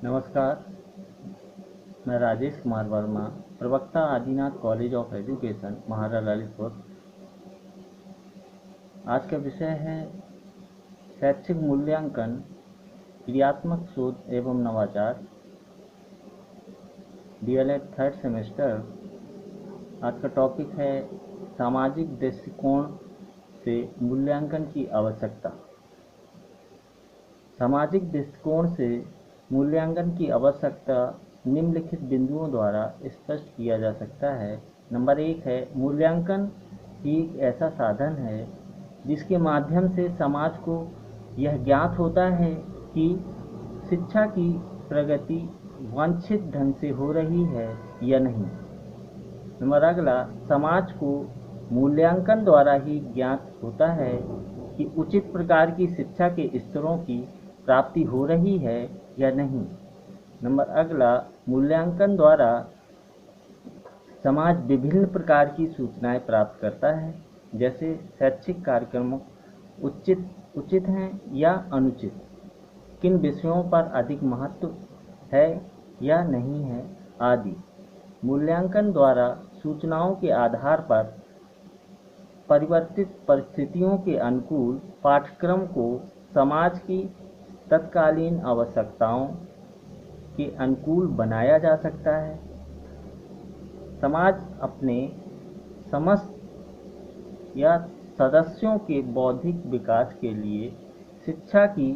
नमस्कार, मैं राजेश कुमार वर्मा, प्रवक्ता आदिनाथ कॉलेज ऑफ एजुकेशन, महारा ललितपुर। आज का विषय है शैक्षिक मूल्यांकन, क्रियात्मक शोध एवं नवाचार, डीएलएड थर्ड सेमेस्टर। आज का टॉपिक है सामाजिक दृष्टिकोण से मूल्यांकन की आवश्यकता। सामाजिक दृष्टिकोण से मूल्यांकन की आवश्यकता निम्नलिखित बिंदुओं द्वारा स्पष्ट किया जा सकता है। नंबर 1 है, मूल्यांकन एक ऐसा साधन है जिसके माध्यम से समाज को यह ज्ञात होता है कि शिक्षा की प्रगति वांछित ढंग से हो रही है या नहीं। नंबर अगला, समाज को मूल्यांकन द्वारा ही ज्ञात होता है कि उचित प्रकार की शिक्षा के स्तरों की प्राप्ति हो रही है या नहीं। नंबर अगला, मूल्यांकन द्वारा समाज विभिन्न प्रकार की सूचनाएं प्राप्त करता है, जैसे शैक्षिक कार्यक्रमों उचित हैं या अनुचित, किन विषयों पर अधिक महत्व है या नहीं है आदि। मूल्यांकन द्वारा सूचनाओं के आधार पर परिवर्तित परिस्थितियों के अनुकूल पाठ्यक्रम को समाज की तत्कालीन आवश्यकताओं के अनुकूल बनाया जा सकता है। समाज अपने समस्त या सदस्यों के बौद्धिक विकास के लिए शिक्षा की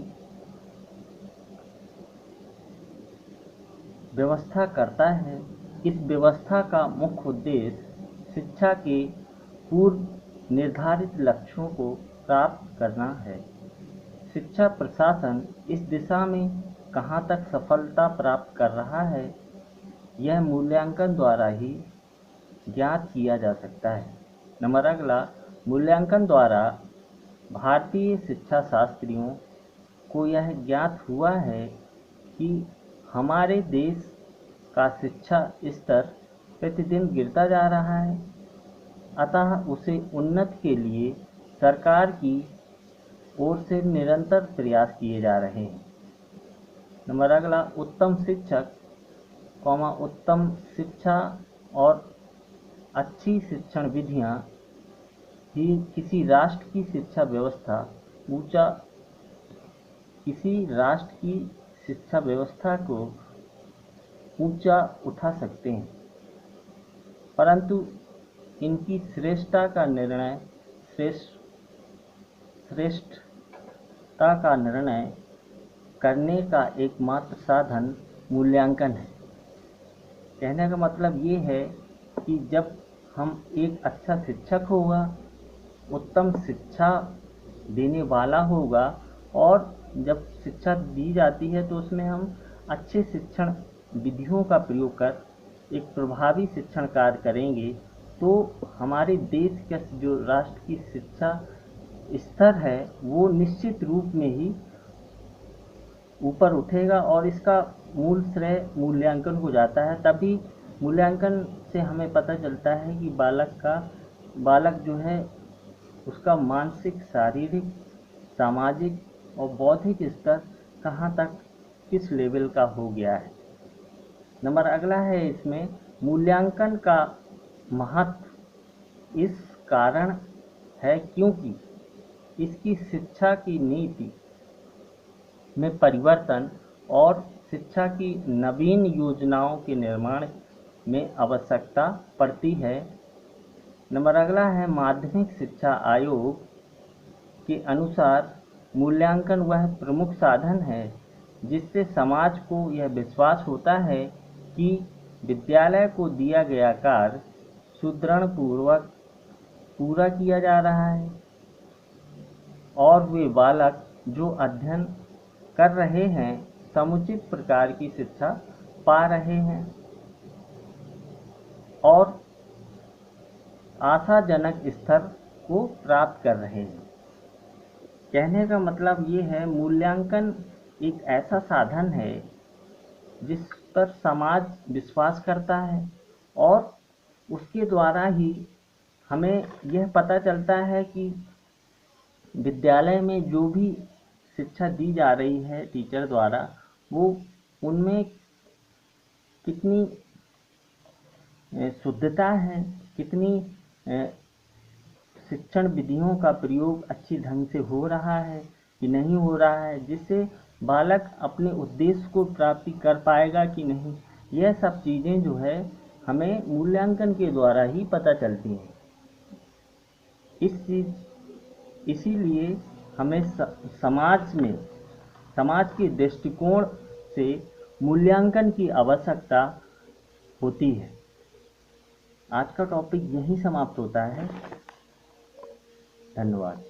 व्यवस्था करता है। इस व्यवस्था का मुख्य उद्देश्य शिक्षा के पूर्व निर्धारित लक्ष्यों को प्राप्त करना है। शिक्षा प्रशासन इस दिशा में कहाँ तक सफलता प्राप्त कर रहा है, यह मूल्यांकन द्वारा ही ज्ञात किया जा सकता है। नंबर अगला, मूल्यांकन द्वारा भारतीय शिक्षा शास्त्रियों को यह ज्ञात हुआ है कि हमारे देश का शिक्षा स्तर प्रतिदिन गिरता जा रहा है, अतः उसे उन्नति के लिए सरकार की ओर से निरंतर प्रयास किए जा रहे हैं। नंबर अगला, उत्तम शिक्षक, उत्तम शिक्षा और अच्छी शिक्षण विधियां ही किसी राष्ट्र की शिक्षा व्यवस्था को ऊंचा उठा सकते हैं, परंतु इनकी श्रेष्ठता का निर्णय करने का एकमात्र साधन मूल्यांकन है। कहने का मतलब ये है कि जब हम एक अच्छा शिक्षक होगा, उत्तम शिक्षा देने वाला होगा, और जब शिक्षा दी जाती है तो उसमें हम अच्छे शिक्षण विधियों का प्रयोग कर एक प्रभावी शिक्षण कार्य करेंगे, तो हमारे देश का जो राष्ट्र की शिक्षा स्तर है वो निश्चित रूप में ही ऊपर उठेगा और इसका मूल श्रेय मूल्यांकन हो जाता है। तभी मूल्यांकन से हमें पता चलता है कि बालक जो है उसका मानसिक, शारीरिक, सामाजिक और बौद्धिक स्तर कहाँ तक किस लेवल का हो गया है। नंबर अगला है, इसमें मूल्यांकन का महत्व इस कारण है क्योंकि इसकी शिक्षा की नीति में परिवर्तन और शिक्षा की नवीन योजनाओं के निर्माण में आवश्यकता पड़ती है। नंबर अगला है, माध्यमिक शिक्षा आयोग के अनुसार मूल्यांकन वह प्रमुख साधन है जिससे समाज को यह विश्वास होता है कि विद्यालय को दिया गया कार्य सुदृढ़पूर्वक पूरा किया जा रहा है और वे बालक जो अध्ययन कर रहे हैं समुचित प्रकार की शिक्षा पा रहे हैं और आशाजनक स्तर को प्राप्त कर रहे हैं। कहने का मतलब ये है, मूल्यांकन एक ऐसा साधन है जिस पर समाज विश्वास करता है और उसके द्वारा ही हमें यह पता चलता है कि विद्यालय में जो भी शिक्षा दी जा रही है टीचर द्वारा, वो उनमें कितनी शुद्धता है, कितनी शिक्षण विधियों का प्रयोग अच्छी ढंग से हो रहा है कि नहीं हो रहा है, जिससे बालक अपने उद्देश्य को प्राप्ति कर पाएगा कि नहीं, यह सब चीज़ें जो है हमें मूल्यांकन के द्वारा ही पता चलती हैं। इसीलिए हमें समाज के दृष्टिकोण से मूल्यांकन की आवश्यकता होती है। आज का टॉपिक यहीं समाप्त होता है। धन्यवाद।